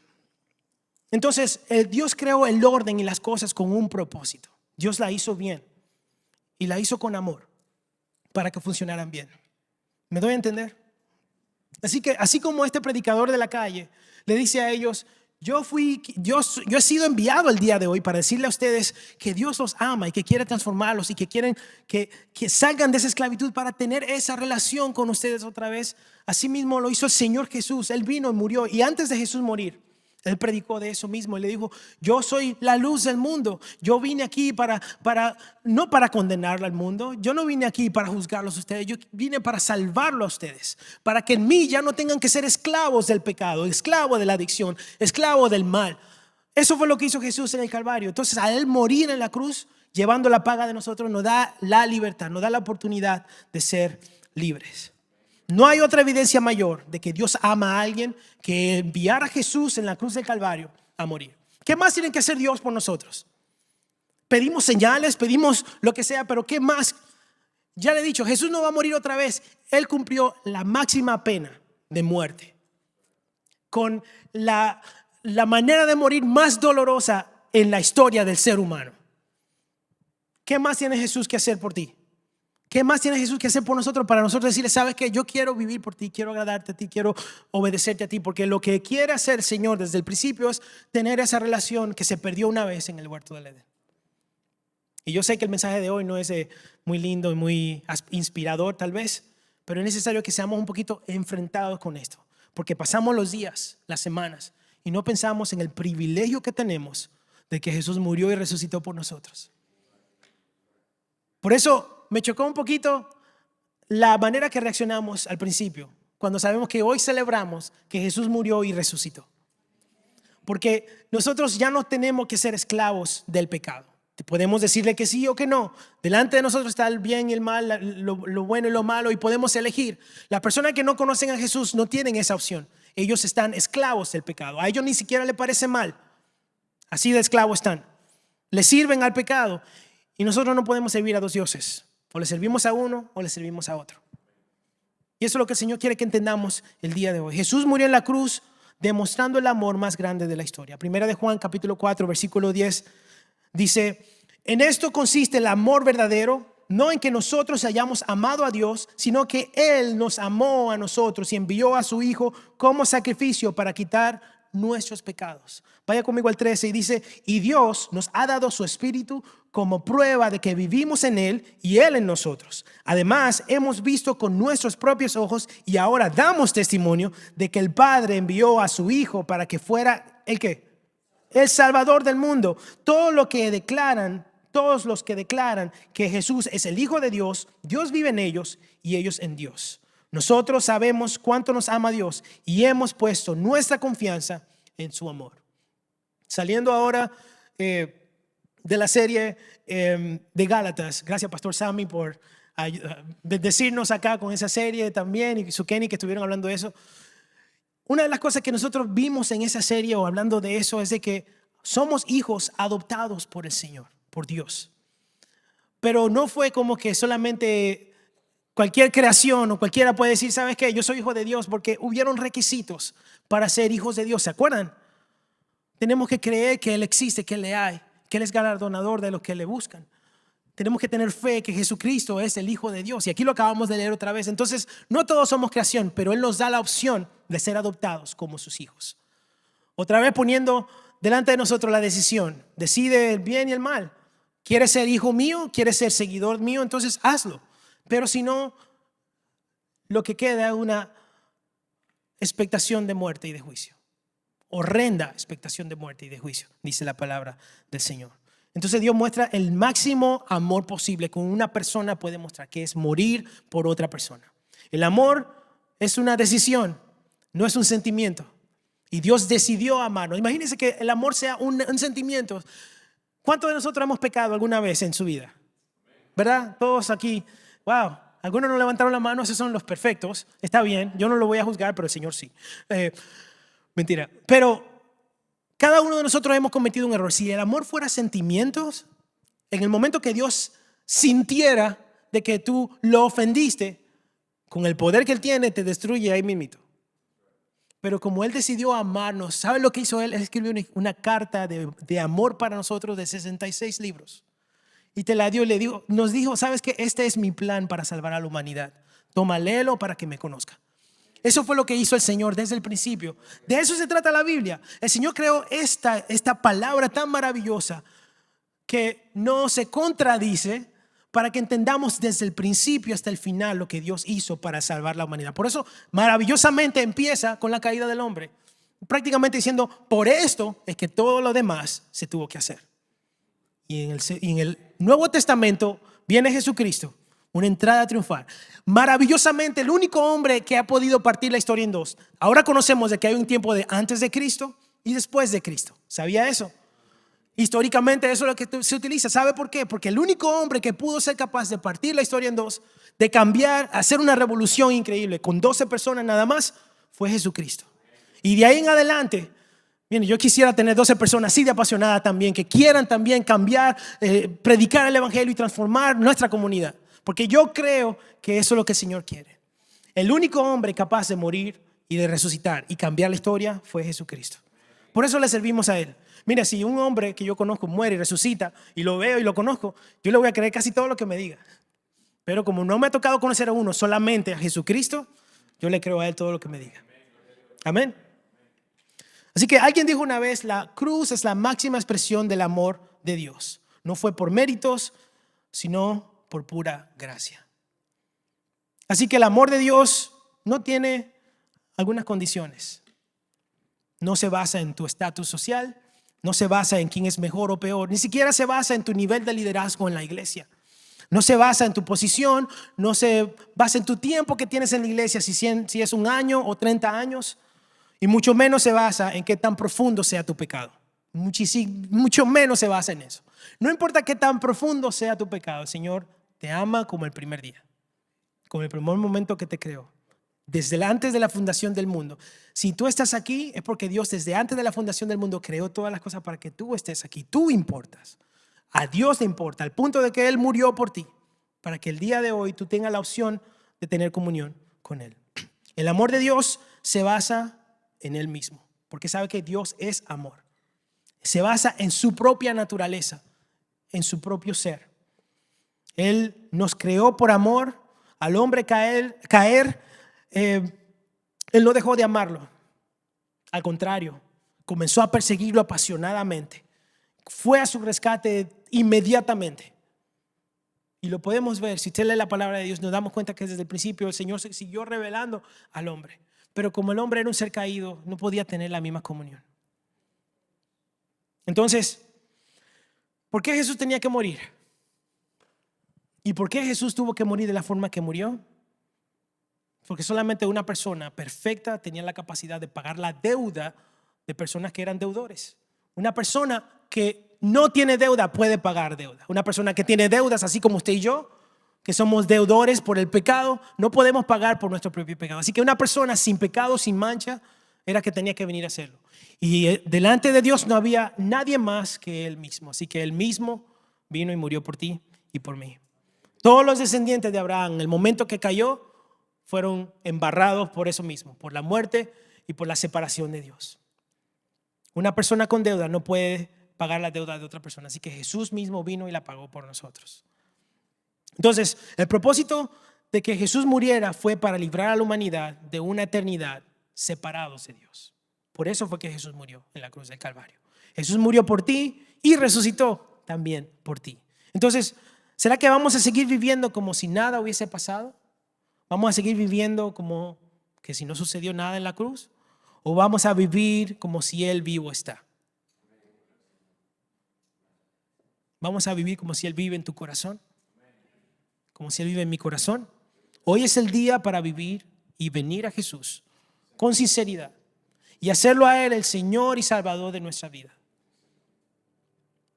Entonces, Dios creó el orden y las cosas con un propósito. Dios la hizo bien y la hizo con amor para que funcionaran bien. ¿Me doy a entender? Así que, así como este predicador de la calle le dice a ellos, yo he sido enviado el día de hoy para decirle a ustedes que Dios los ama y que quiere transformarlos y que quieren que salgan de esa esclavitud para tener esa relación con ustedes otra vez. Así mismo lo hizo el Señor Jesús. Él vino y murió, y antes de Jesús morir, Él predicó de eso mismo y le dijo, yo soy la luz del mundo. Yo vine aquí no para condenar al mundo. Yo no vine aquí para juzgarlos a ustedes. Yo vine para salvarlos a ustedes. Para que en mí ya no tengan que ser esclavos del pecado, esclavos de la adicción, esclavos del mal. Eso fue lo que hizo Jesús en el Calvario. Entonces, a Él morir en la cruz, llevando la paga de nosotros, nos da la libertad, nos da la oportunidad de ser libres. No hay otra evidencia mayor de que Dios ama a alguien que enviar a Jesús en la cruz del Calvario a morir. ¿Qué más tiene que hacer Dios por nosotros? Pedimos señales, pedimos lo que sea, pero ¿qué más? Ya le he dicho, Jesús no va a morir otra vez. Él cumplió la máxima pena de muerte con la manera de morir más dolorosa en la historia del ser humano. ¿Qué más tiene Jesús que hacer por ti? ¿Qué más tiene Jesús que hacer por nosotros para nosotros decirle, sabes que yo quiero vivir por ti, quiero agradarte a ti, quiero obedecerte a ti? Porque lo que quiere hacer el Señor desde el principio es tener esa relación que se perdió una vez en el huerto del Edén. Y yo sé que el mensaje de hoy no es muy lindo y muy inspirador tal vez, pero es necesario que seamos un poquito enfrentados con esto, porque pasamos los días, las semanas, y no pensamos en el privilegio que tenemos de que Jesús murió y resucitó por nosotros. Por eso me chocó un poquito la manera que reaccionamos al principio, cuando sabemos que hoy celebramos que Jesús murió y resucitó. Porque nosotros ya no tenemos que ser esclavos del pecado. Podemos decirle que sí o que no. Delante de nosotros está el bien y el mal, lo bueno y lo malo, y podemos elegir. Las personas que no conocen a Jesús no tienen esa opción. Ellos están esclavos del pecado. A ellos ni siquiera les parece mal. Así de esclavos están. Le sirven al pecado. Y nosotros no podemos servir a dos dioses. O le servimos a uno o le servimos a otro. Y eso es lo que el Señor quiere que entendamos el día de hoy. Jesús murió en la cruz demostrando el amor más grande de la historia. Primera de Juan capítulo 4 versículo 10 dice, en esto consiste el amor verdadero, no en que nosotros hayamos amado a Dios, sino que Él nos amó a nosotros y envió a su Hijo como sacrificio para quitar nuestros pecados. Vaya conmigo al 13 y dice, y Dios nos ha dado su Espíritu como prueba de que vivimos en Él y Él en nosotros. Además, hemos visto con nuestros propios ojos y ahora damos testimonio de que el Padre envió a su Hijo para que fuera ¿el qué? el Salvador del mundo. Todos los que declaran que Jesús es el Hijo de Dios, Dios vive en ellos y ellos en Dios. Nosotros sabemos cuánto nos ama Dios y hemos puesto nuestra confianza en su amor. Saliendo ahora de la serie de Gálatas, gracias Pastor Sammy por decirnos acá con esa serie también, y su Kenny que estuvieron hablando de eso. Una de las cosas que nosotros vimos en esa serie o hablando de eso es de que somos hijos adoptados por el Señor, por Dios. Pero no fue como que solamente cualquier creación o cualquiera puede decir, ¿sabes qué? Yo soy hijo de Dios, porque hubieron requisitos para ser hijos de Dios. ¿Se acuerdan? Tenemos que creer que Él existe, que Él le hay, que Él es galardonador de los que le buscan. Tenemos que tener fe que Jesucristo es el Hijo de Dios. Y aquí lo acabamos de leer otra vez. Entonces, no todos somos creación, pero Él nos da la opción de ser adoptados como sus hijos. Otra vez poniendo delante de nosotros la decisión. Decide el bien y el mal. ¿Quieres ser hijo mío? ¿Quieres ser seguidor mío? Entonces hazlo. Pero si no, lo que queda es una expectación de muerte y de juicio. Horrenda expectación de muerte y de juicio, dice la palabra del Señor. Entonces Dios muestra el máximo amor posible que una persona puede mostrar, que es morir por otra persona. El amor es una decisión, no es un sentimiento. Y Dios decidió amarnos. Imagínense que el amor sea un sentimiento. ¿Cuántos de nosotros hemos pecado alguna vez en su vida? ¿Verdad? Todos aquí. Wow. Algunos no levantaron la mano, esos son los perfectos. Está bien, yo no lo voy a juzgar, pero el Señor sí. Mentira. Pero cada uno de nosotros hemos cometido un error. Si el amor fuera sentimientos, en el momento que Dios sintiera de que tú lo ofendiste, con el poder que Él tiene, te destruye ahí mismito. Pero como Él decidió amarnos, ¿sabe lo que hizo Él? Él escribió una carta de amor para nosotros de 66 libros. Y te la dio, nos dijo, ¿sabes qué? Este es mi plan para salvar a la humanidad. Toma, léelo para que me conozca. Eso fue lo que hizo el Señor desde el principio. De eso se trata la Biblia. El Señor creó esta palabra tan maravillosa que no se contradice, para que entendamos desde el principio hasta el final lo que Dios hizo para salvar la humanidad. Por eso maravillosamente empieza con la caída del hombre, prácticamente diciendo, por esto es que todo lo demás se tuvo que hacer. Y en el Nuevo Testamento viene Jesucristo, una entrada triunfal. Maravillosamente, el único hombre que ha podido partir la historia en dos. Ahora conocemos de que hay un tiempo de antes de Cristo y después de Cristo. ¿Sabía eso? Históricamente eso es lo que se utiliza. ¿Sabe por qué? Porque el único hombre que pudo ser capaz de partir la historia en dos, de cambiar, hacer una revolución increíble con 12 personas nada más, fue Jesucristo. Y de ahí en adelante, bien, yo quisiera tener 12 personas así de apasionadas también, que quieran también cambiar, predicar el evangelio y transformar nuestra comunidad. Porque yo creo que eso es lo que el Señor quiere. El único hombre capaz de morir y de resucitar y cambiar la historia fue Jesucristo. Por eso le servimos a Él. Mira, si un hombre que yo conozco muere y resucita y lo veo y lo conozco, yo le voy a creer casi todo lo que me diga. Pero como no me ha tocado conocer a uno, solamente a Jesucristo, yo le creo a Él todo lo que me diga. Amén. Así que alguien dijo una vez, la cruz es la máxima expresión del amor de Dios. No fue por méritos, sino por pura gracia. Así que el amor de Dios no tiene algunas condiciones. No se basa en tu estatus social, no se basa en quién es mejor o peor, ni siquiera se basa en tu nivel de liderazgo en la iglesia. No se basa en tu posición, no se basa en tu tiempo que tienes en la iglesia, si es un año o 30 años, y mucho menos se basa en qué tan profundo sea tu pecado. Mucho menos se basa en eso. No importa qué tan profundo sea tu pecado, el Señor te ama como el primer día, como el primer momento que te creó. Desde antes de la fundación del mundo. Si tú estás aquí es porque Dios desde antes de la fundación del mundo creó todas las cosas para que tú estés aquí. Tú importas. A Dios le importa, al punto de que Él murió por ti, para que el día de hoy tú tengas la opción de tener comunión con Él. El amor de Dios se basa en Él mismo, porque sabe que Dios es amor. Se basa en su propia naturaleza, en su propio ser. Él nos creó por amor. Al hombre caer, Él no dejó de amarlo. Al contrario, comenzó a perseguirlo apasionadamente. Fue a su rescate inmediatamente. Y lo podemos ver, si usted lee la palabra de Dios, nos damos cuenta que desde el principio el Señor se siguió revelando al hombre. Pero como el hombre era un ser caído, no podía tener la misma comunión. Entonces, ¿por qué Jesús tenía que morir? ¿Y por qué Jesús tuvo que morir de la forma que murió? Porque solamente una persona perfecta tenía la capacidad de pagar la deuda de personas que eran deudores. Una persona que no tiene deuda puede pagar deuda. Una persona que tiene deudas, así como usted y yo, que somos deudores por el pecado, no podemos pagar por nuestro propio pecado. Así que una persona sin pecado, sin mancha, era que tenía que venir a hacerlo. Y delante de Dios no había nadie más que Él mismo. Así que Él mismo vino y murió por ti y por mí. Todos los descendientes de Abraham, en el momento que cayó, fueron embarrados por eso mismo, por la muerte y por la separación de Dios. Una persona con deuda no puede pagar la deuda de otra persona, así que Jesús mismo vino y la pagó por nosotros. Entonces, el propósito de que Jesús muriera fue para librar a la humanidad de una eternidad separados de Dios. Por eso fue que Jesús murió en la cruz del Calvario. Jesús murió por ti y resucitó también por ti. Entonces, ¿será que vamos a seguir viviendo como si nada hubiese pasado? ¿Vamos a seguir viviendo como que si no sucedió nada en la cruz? ¿O vamos a vivir como si Él vivo está? ¿Vamos a vivir como si Él vive en tu corazón? Como si Él vive en mi corazón. Hoy es el día para vivir y venir a Jesús con sinceridad y hacerlo a Él el Señor y Salvador de nuestra vida.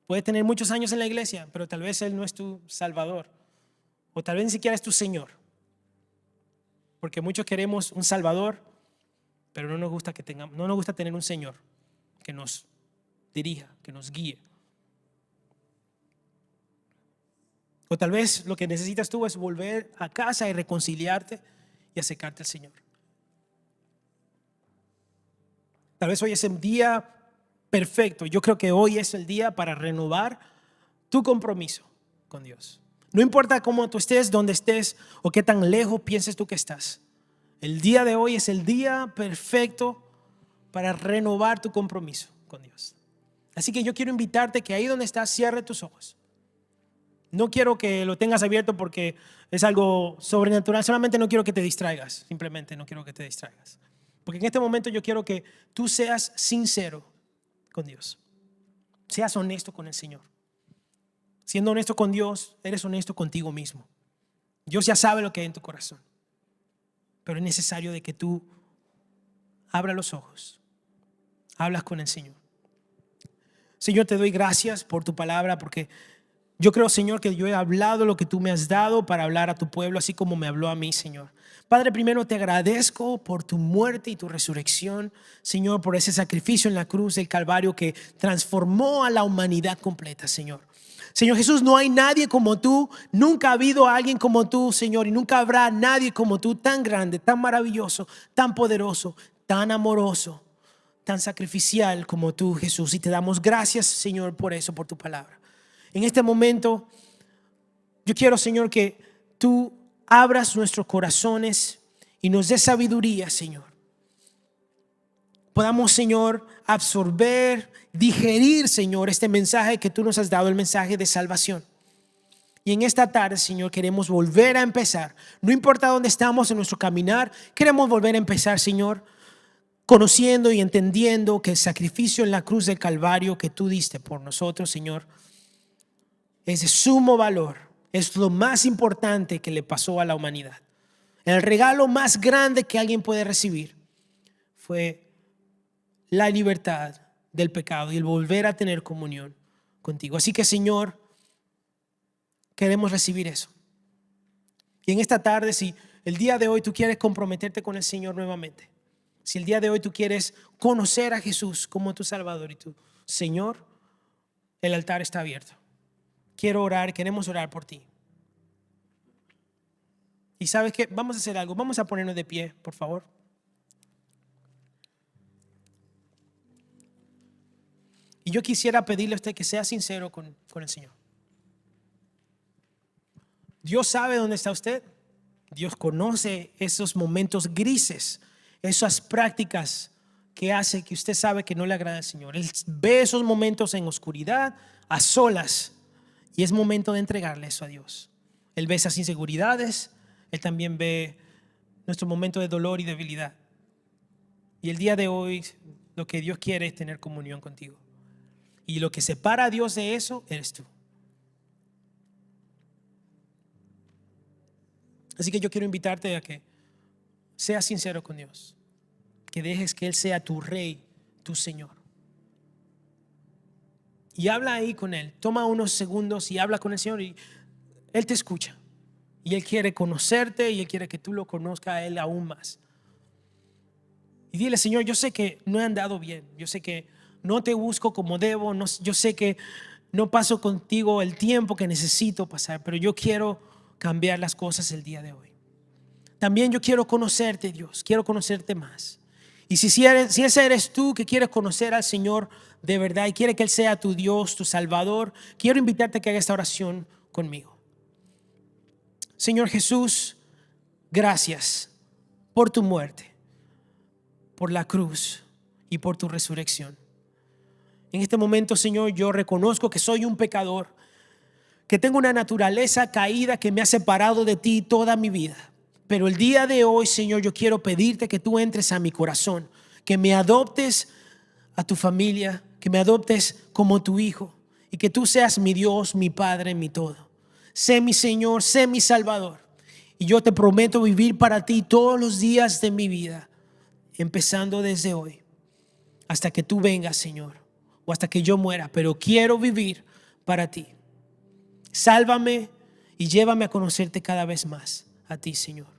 Puedes tener muchos años en la iglesia, pero tal vez Él no es tu Salvador. O tal vez ni siquiera es tu Señor. Porque muchos queremos un Salvador, pero no nos gusta tener un Señor que nos dirija, que nos guíe. O tal vez lo que necesitas tú es volver a casa y reconciliarte y acercarte al Señor. Tal vez hoy es el día perfecto. Yo creo que hoy es el día para renovar tu compromiso con Dios. No importa cómo tú estés, dónde estés o qué tan lejos pienses tú que estás. El día de hoy es el día perfecto para renovar tu compromiso con Dios. Así que yo quiero invitarte que ahí donde estás, cierre tus ojos. No quiero que lo tengas abierto porque es algo sobrenatural. Solamente no quiero que te distraigas. Simplemente no quiero que te distraigas. Porque en este momento yo quiero que tú seas sincero con Dios. Seas honesto con el Señor. Siendo honesto con Dios, eres honesto contigo mismo. Dios ya sabe lo que hay en tu corazón. Pero es necesario de que tú abras los ojos. Hablas con el Señor. Señor, te doy gracias por tu palabra, porque yo creo, Señor, que yo he hablado lo que tú me has dado para hablar a tu pueblo, así como me habló a mí, Señor. Padre, primero te agradezco por tu muerte y tu resurrección, Señor, por ese sacrificio en la cruz del Calvario que transformó a la humanidad completa, Señor. Señor Jesús, no hay nadie como tú, nunca ha habido alguien como tú, Señor, y nunca habrá nadie como tú, tan grande, tan maravilloso, tan poderoso, tan amoroso, tan sacrificial como tú, Jesús. Y te damos gracias, Señor, por eso, por tu palabra. En este momento, yo quiero, Señor, que tú abras nuestros corazones y nos des sabiduría, Señor. Podamos, Señor, absorber, digerir, Señor, este mensaje que tú nos has dado, el mensaje de salvación. Y en esta tarde, Señor, queremos volver a empezar. No importa dónde estamos en nuestro caminar, queremos volver a empezar, Señor, conociendo y entendiendo que el sacrificio en la cruz del Calvario que tú diste por nosotros, Señor, es de sumo valor. Es lo más importante que le pasó a la humanidad. El regalo más grande que alguien puede recibir fue la libertad del pecado y el volver a tener comunión contigo. Así que, Señor, queremos recibir eso. Y en esta tarde, si el día de hoy tú quieres comprometerte con el Señor nuevamente, si el día de hoy tú quieres conocer a Jesús como tu Salvador y tu Señor, el altar está abierto. Queremos orar por ti. Y ¿sabes qué? Vamos a hacer algo. Vamos a ponernos de pie, por favor. Y yo quisiera pedirle a usted que sea sincero con el Señor. Dios sabe dónde está usted. Dios conoce esos momentos grises, esas prácticas que hace que usted sabe que no le agrada al Señor. Él ve esos momentos en oscuridad, a solas, y es momento de entregarle eso a Dios. Él ve esas inseguridades. Él también ve nuestro momento de dolor y debilidad. Y el día de hoy lo que Dios quiere es tener comunión contigo. Y lo que separa a Dios de eso eres tú. Así que yo quiero invitarte a que seas sincero con Dios, que dejes que Él sea tu Rey, tu Señor. Y habla ahí con Él. Toma unos segundos y habla con el Señor, y Él te escucha. Y Él quiere conocerte, y Él quiere que tú lo conozcas a Él aún más. Y dile: Señor, yo sé que no he andado bien, yo sé que no te busco como debo, yo sé que no paso contigo el tiempo que necesito pasar, pero yo quiero cambiar las cosas el día de hoy. También yo quiero conocerte, Dios, quiero conocerte más. Y si ese eres tú que quieres conocer al Señor de verdad y quiere que Él sea tu Dios, tu Salvador, quiero invitarte a que haga esta oración conmigo. Señor Jesús, gracias por tu muerte, por la cruz y por tu resurrección. En este momento, Señor, yo reconozco que soy un pecador, que tengo una naturaleza caída que me ha separado de ti toda mi vida. Pero el día de hoy, Señor, yo quiero pedirte que tú entres a mi corazón, que me adoptes a tu familia, que me adoptes como tu hijo y que tú seas mi Dios, mi Padre, mi todo. Sé mi Señor, sé mi Salvador. Y yo te prometo vivir para ti todos los días de mi vida, empezando desde hoy, hasta que tú vengas, Señor, o hasta que yo muera, pero quiero vivir para ti. Sálvame y llévame a conocerte cada vez más a ti, Señor.